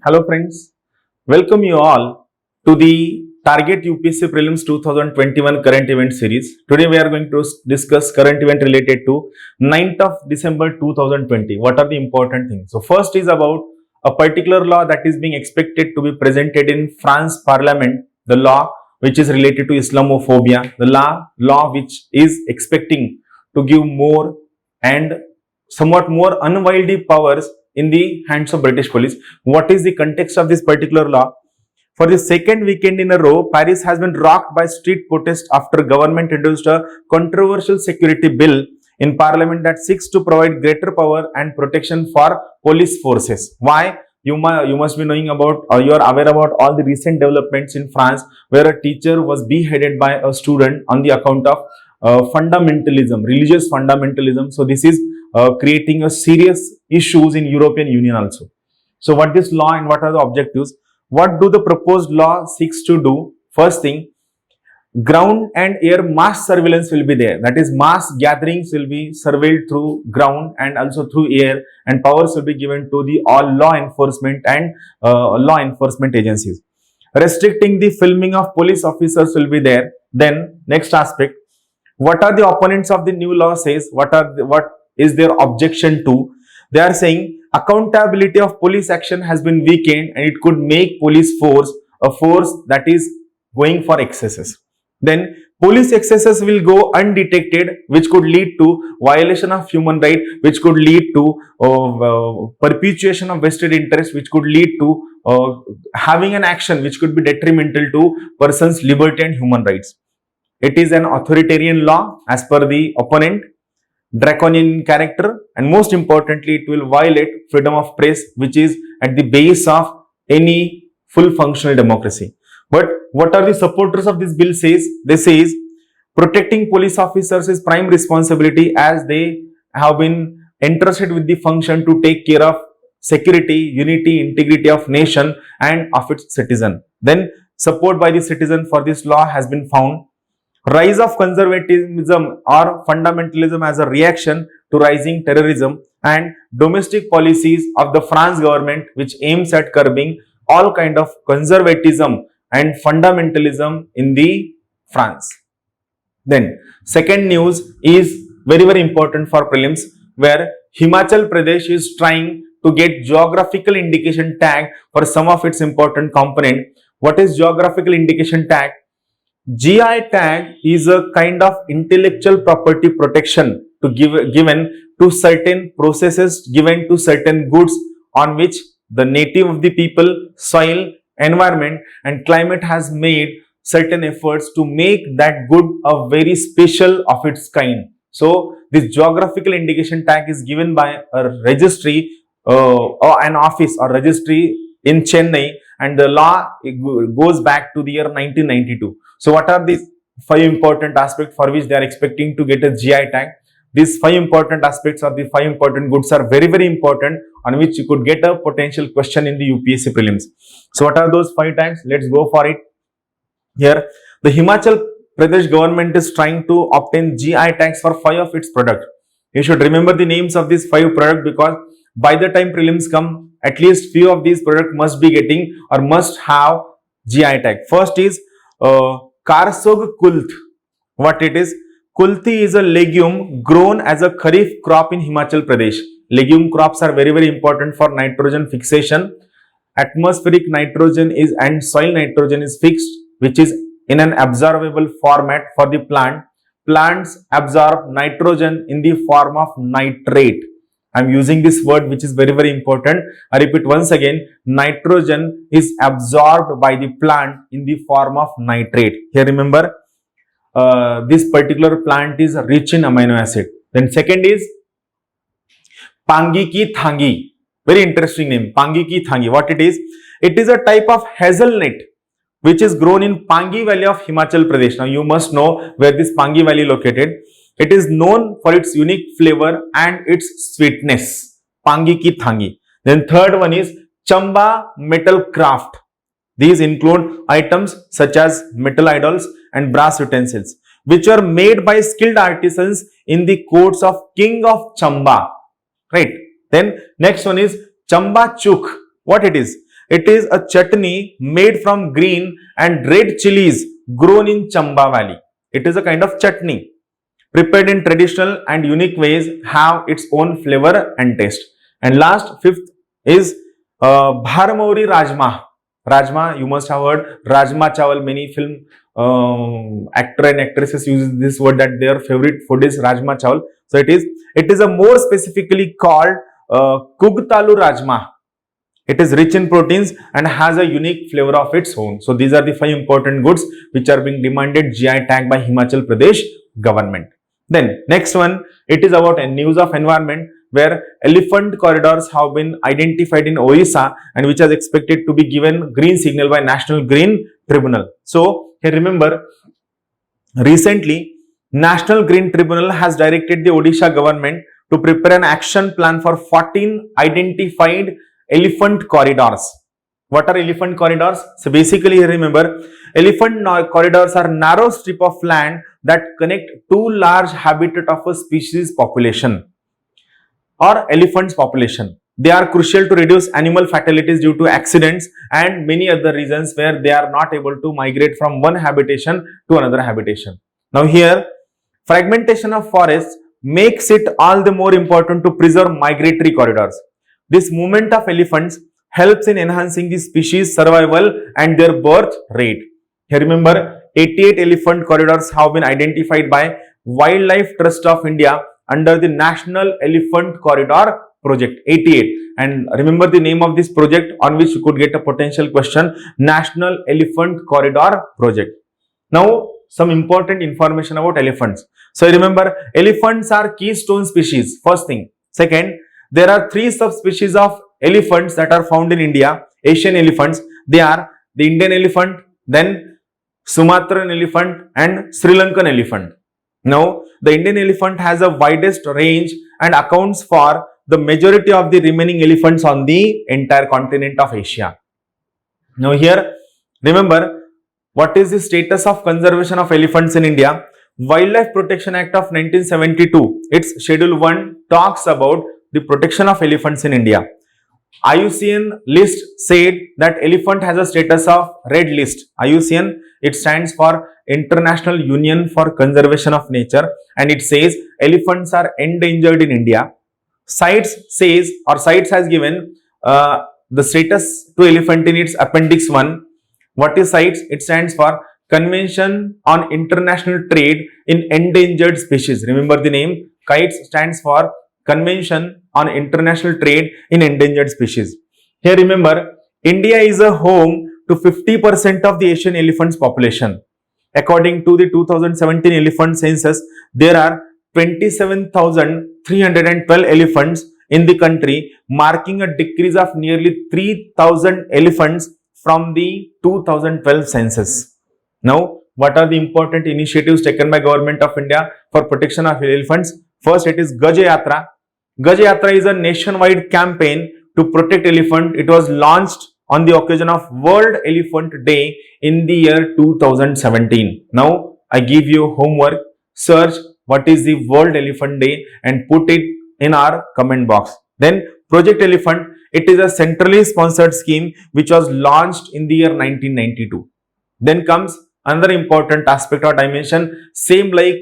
Hello friends, welcome you all to the Target UPSC Prelims 2021 current event series. Today we are going to discuss current event related to 9th of December 2020. What are the important things? So first is about a particular law that is being expected to be presented in France Parliament, the law which is related to Islamophobia, the law which is expecting to give more and somewhat more unwieldy powers in the hands of British police. What is the context of this particular law? For the second weekend in a row, Paris has been rocked by street protests after government introduced a controversial security bill in parliament that seeks to provide greater power and protection for police forces. Why? You must be knowing about, or you are aware about all the recent developments in France where a teacher was beheaded by a student on the account of fundamentalism, religious fundamentalism. So this is creating a serious issues in European Union also. So what this law and what are the objectives? What do the proposed law seeks to do? First thing, ground and air mass surveillance will be there. That is, mass gatherings will be surveilled through ground and also through air, and powers will be given to the all law enforcement and law enforcement agencies. Restricting the filming of police officers will be there. Then next aspect, what are the opponents of the new law says? What is their objection to? They are saying accountability of police action has been weakened and it could make police force a force that is going for excesses. Then police excesses will go undetected, which could lead to violation of human right, which could lead to perpetuation of vested interest, which could lead to having an action which could be detrimental to person's liberty and human rights. It is an authoritarian law as per the opponent, draconian in character, and most importantly, it will violate freedom of press, which is at the base of any full functional democracy. But what are the supporters of this bill says? They says protecting police officers is prime responsibility as they have been entrusted with the function to take care of security, unity, integrity of nation and of its citizen. Then support by the citizen for this law has been found. Rise of conservatism or fundamentalism as a reaction to rising terrorism, and domestic policies of the France government which aims at curbing all kind of conservatism and fundamentalism in the France. Then second news is very important for prelims, where Himachal Pradesh is trying to get geographical indication tag for some of its important component. What is geographical indication tag? GI tag is a kind of intellectual property protection given to certain processes, given to certain goods on which the native of the people, soil, environment and climate has made certain efforts to make that good a very special of its kind. So this geographical indication tag is given by a registry or an office or registry in Chennai, and the law goes back to the year 1992. So what are these 5 important aspects for which they are expecting to get a GI tag? These 5 important aspects or the 5 important goods are very important, on which you could get a potential question in the UPSC prelims. So what are those 5 tags? Let's go for it. Here, the Himachal Pradesh government is trying to obtain GI tags for 5 of its products. You should remember the names of these 5 products, because by the time prelims come, at least few of these products must be getting or must have GI tag. First is Karsog Kulth. What it is? Kulthi is a legume grown as a kharif crop in Himachal Pradesh. Legume crops are very important for nitrogen fixation. Atmospheric nitrogen is and soil nitrogen is fixed, which is in an absorbable format for the plant. Plants absorb nitrogen in the form of nitrate. I am using this word which is very important. I repeat once again, nitrogen is absorbed by the plant in the form of nitrate. Here remember, this particular plant is rich in amino acid. Then second is Pangi ki thangi. Very interesting name, Pangi ki thangi. What it is? It is a type of hazelnut which is grown in Pangi Valley of Himachal Pradesh. Now you must know where this Pangi Valley located. It is known for its unique flavor and its sweetness. Pangi ki thangi. Then third one is Chamba metal craft. These include items such as metal idols and brass utensils, which are made by skilled artisans in the courts of King of Chamba. Right. Then next one is Chamba Chuk. What it is? It is a chutney made from green and red chilies grown in Chamba Valley. It is a kind of chutney prepared in traditional and unique ways, have its own flavor and taste. And last, fifth is Bharmauri Rajma. Rajma, you must have heard Rajma Chawal. Many film actor and actresses use this word that their favorite food is Rajma Chawal. So it is a more specifically called Kugtalu Rajma. It is rich in proteins and has a unique flavor of its own. So these are the 5 important goods which are being demanded GI tag by Himachal Pradesh government. Then next one, it is about a news of environment where elephant corridors have been identified in Orissa and which is expected to be given green signal by National Green Tribunal. So here remember, recently National Green Tribunal has directed the Odisha government to prepare an action plan for 14 identified elephant corridors. What are elephant corridors? So basically remember, elephant corridors are narrow strip of land that connect two large habitat of a species population or elephants population. They are crucial to reduce animal fatalities due to accidents and many other reasons where they are not able to migrate from one habitation to another habitation. Now here, fragmentation of forests makes it all the more important to preserve migratory corridors. This movement of elephants helps in enhancing the species survival and their birth rate. Here remember, 88 elephant corridors have been identified by Wildlife Trust of India under the National Elephant Corridor Project. 88. And remember the name of this project on which you could get a potential question, National Elephant Corridor Project. Now some important information about elephants. So remember, elephants are keystone species, first thing. Second, there are 3 subspecies of elephants that are found in India, Asian elephants. They are the Indian elephant, then Sumatran elephant and Sri Lankan elephant. Now, the Indian elephant has a widest range and accounts for the majority of the remaining elephants on the entire continent of Asia. Now here, remember, what is the status of conservation of elephants in India? Wildlife Protection Act of 1972, its Schedule 1 talks about the protection of elephants in India. IUCN list said that elephant has a status of red list. IUCN, it stands for International Union for Conservation of Nature, and it says elephants are endangered in India. CITES says, or CITES has given the status to elephant in its Appendix 1. What is CITES? It stands for Convention on International Trade in Endangered Species. Remember the name. CITES stands for Convention on International Trade in Endangered Species. Here remember, India is a home to 50% of the Asian elephants population. According to the 2017 elephant census, there are 27,312 elephants in the country, marking a decrease of nearly 3,000 elephants from the 2012 census. Now, what are the important initiatives taken by Government of India for protection of elephants? First, it is Gaj Yatra. Gaj Yatra is a nationwide campaign to protect elephant. It was launched on the occasion of World Elephant Day in the year 2017. Now, I give you homework. Search what is the World Elephant Day and put it in our comment box. Then, Project Elephant. It is a centrally sponsored scheme which was launched in the year 1992. Then comes another important aspect or dimension, same like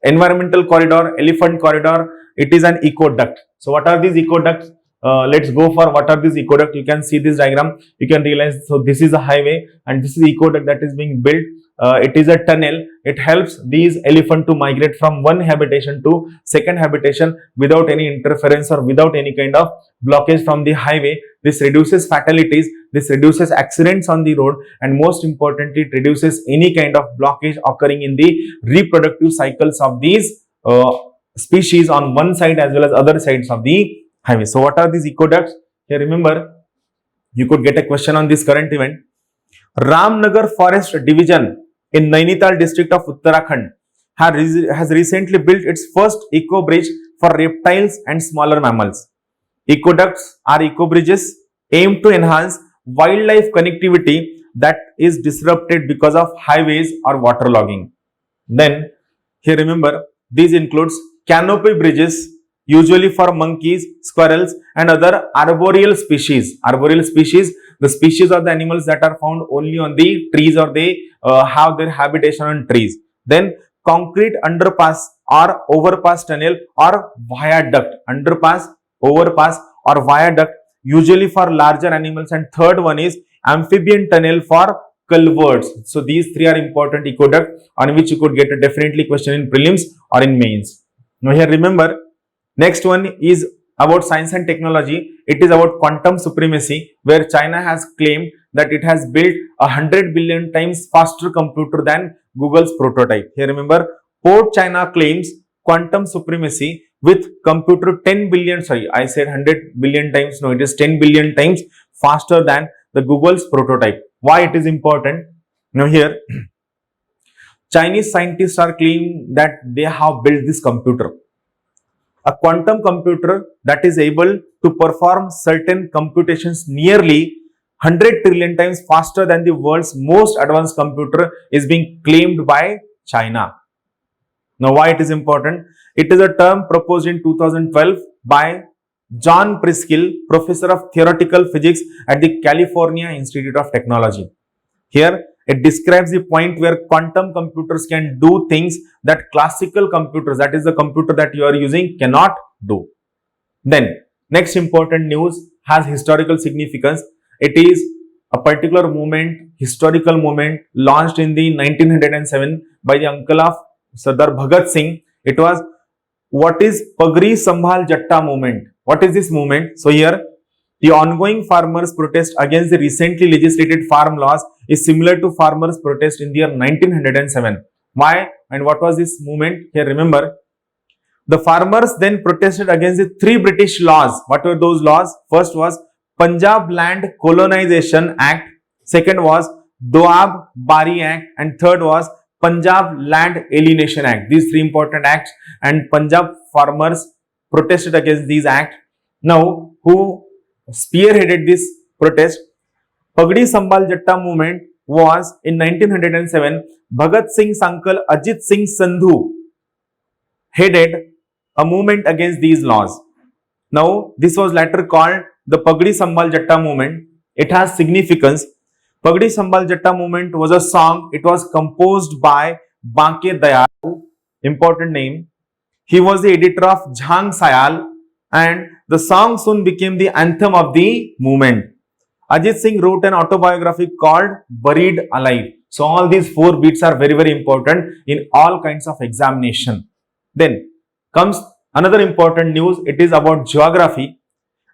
environmental corridor, elephant corridor, it is an ecoduct. So what are these ecoducts? Let's go for what are these ecoduct. You can see this diagram, you can realize, so this is a highway and this is ecoduct that is being built. It is a tunnel. It helps these elephant to migrate from one habitation to second habitation without any interference or without any kind of blockage from the highway. This reduces fatalities, this reduces accidents on the road, and most importantly, it reduces any kind of blockage occurring in the reproductive cycles of these species on one side as well as other sides of the highway. So what are these ecoducts? Here remember, you could get a question on this current event. Ramnagar Forest Division in Nainital district of Uttarakhand has recently built its first eco bridge for reptiles and smaller mammals. Ecoducts are eco bridges aimed to enhance wildlife connectivity that is disrupted because of highways or waterlogging. Then here remember, these includes canopy bridges usually for monkeys, squirrels, and other arboreal species. Arboreal species, the species of the animals that are found only on the trees, or they have their habitation on trees. Then concrete underpass or overpass tunnel or viaduct. Underpass, overpass, or viaduct, usually for larger animals. And third one is amphibian tunnel for culverts. So these three are important ecoduct on which you could get a definitely question in prelims or in mains. Now here remember, next one is about science and technology. It is about quantum supremacy, where China has claimed that it has built 100 billion times faster computer than Google's prototype. Here remember, Port China claims quantum supremacy with computer 10 billion, sorry, I said 100 billion times, no, it is 10 billion times faster than the Google's prototype. Why it is important? Now here, Chinese scientists are claiming that they have built this computer, a quantum computer that is able to perform certain computations nearly 100 trillion times faster than the world's most advanced computer is being claimed by China. Now why it is important? It is a term proposed in 2012 by John Preskill, professor of theoretical physics at the California Institute of Technology. Here it describes the point where quantum computers can do things that classical computers, that is the computer that you are using, cannot do. Then next important news has historical significance. It is a particular movement, historical movement launched in the 1907 by the uncle of Sardar Bhagat Singh. It was, what is Pagri Sambhal Jatta movement? What is this movement? So here, the ongoing farmers' protest against the recently legislated farm laws is similar to farmers' protest in the year 1907. Why and what was this movement? Here remember, the farmers then protested against the three British laws. What were those laws? First was Punjab Land Colonization Act, second was Doab Bari Act, and third was Punjab Land Alienation Act. These three important acts, and Punjab farmers protested against these acts. Now, who spearheaded this protest? Pagdi Sambhal Jatta movement was in 1907. Bhagat Singh's uncle Ajit Singh Sandhu headed a movement against these laws. Now, this was later called the Pagdi Sambhal Jatta movement. It has significance. Pagdi Sambhal Jatta movement was a song. It was composed by Banke Dayal, important name. He was the editor of Jhang Sayal, and the song soon became the anthem of the movement. Ajit Singh wrote an autobiography called Buried Alive. So all these four beats are very, very important in all kinds of examination. Then comes another important news. It is about geography.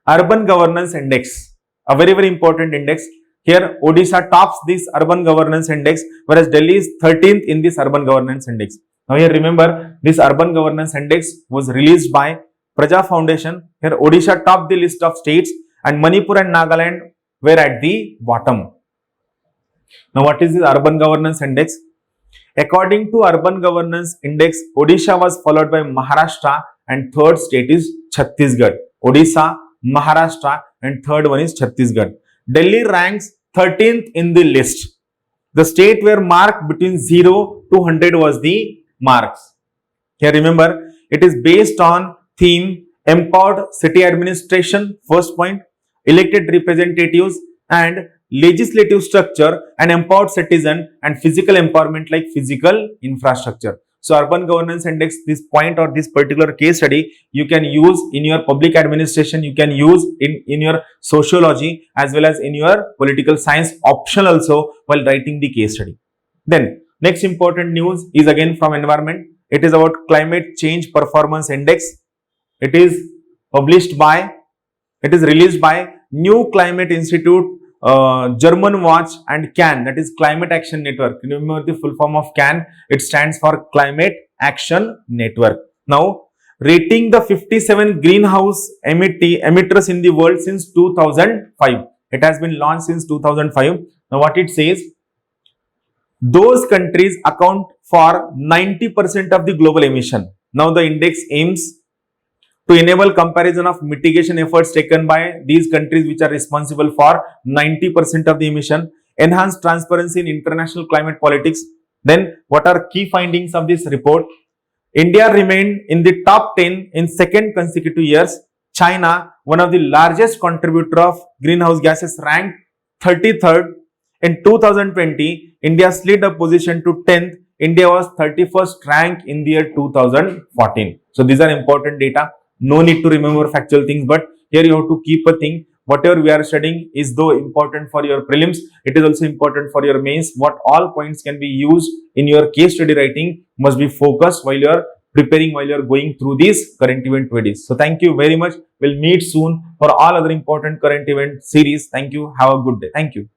Urban Governance Index, a very, very important index. Here Odisha tops this Urban Governance Index, whereas Delhi is 13th in this Urban Governance Index. Now here remember, this Urban Governance Index was released by Praja Foundation. Here Odisha topped the list of states and Manipur and Nagaland were at the bottom. Now what is this Urban Governance Index? According to Urban Governance Index, Odisha was followed by Maharashtra and third state is Chhattisgarh. Odisha, Maharashtra and third one is Chhattisgarh. Delhi ranks 13th in the list. The state where marked between 0 to 100 was the marks. Here remember, it is based on theme empowered city administration, first point, elected representatives and legislative structure, and empowered citizen, and physical empowerment like physical infrastructure. So Urban Governance Index, this point or this particular case study you can use in your public administration, you can use in your sociology as well as in your political science option also while writing the case study. Then next important news is again from environment. It is about Climate Change Performance Index. It is released by New Climate Institute, German Watch and CAN, that is Climate Action Network. Remember the full form of CAN, it stands for Climate Action Network. Now, rating the 57 greenhouse emitters in the world since 2005. It has been launched since 2005. Now, what it says, those countries account for 90% of the global emission. Now, the index aims to enable comparison of mitigation efforts taken by these countries which are responsible for 90% of the emission, enhance transparency in international climate politics. Then what are key findings of this report? India remained in the top 10 in second consecutive years. China, one of the largest contributor of greenhouse gases, ranked 33rd. In 2020, India slid a position to 10th. India was 31st rank in the year 2014. So these are important data. No need to remember factual things, but here you have to keep a thing. Whatever we are studying is though important for your prelims, it is also important for your mains. What all points can be used in your case study writing must be focused while you are preparing, while you are going through these current event videos. So thank you very much. We'll meet soon for all other important current event series. Thank you. Have a good day. Thank you.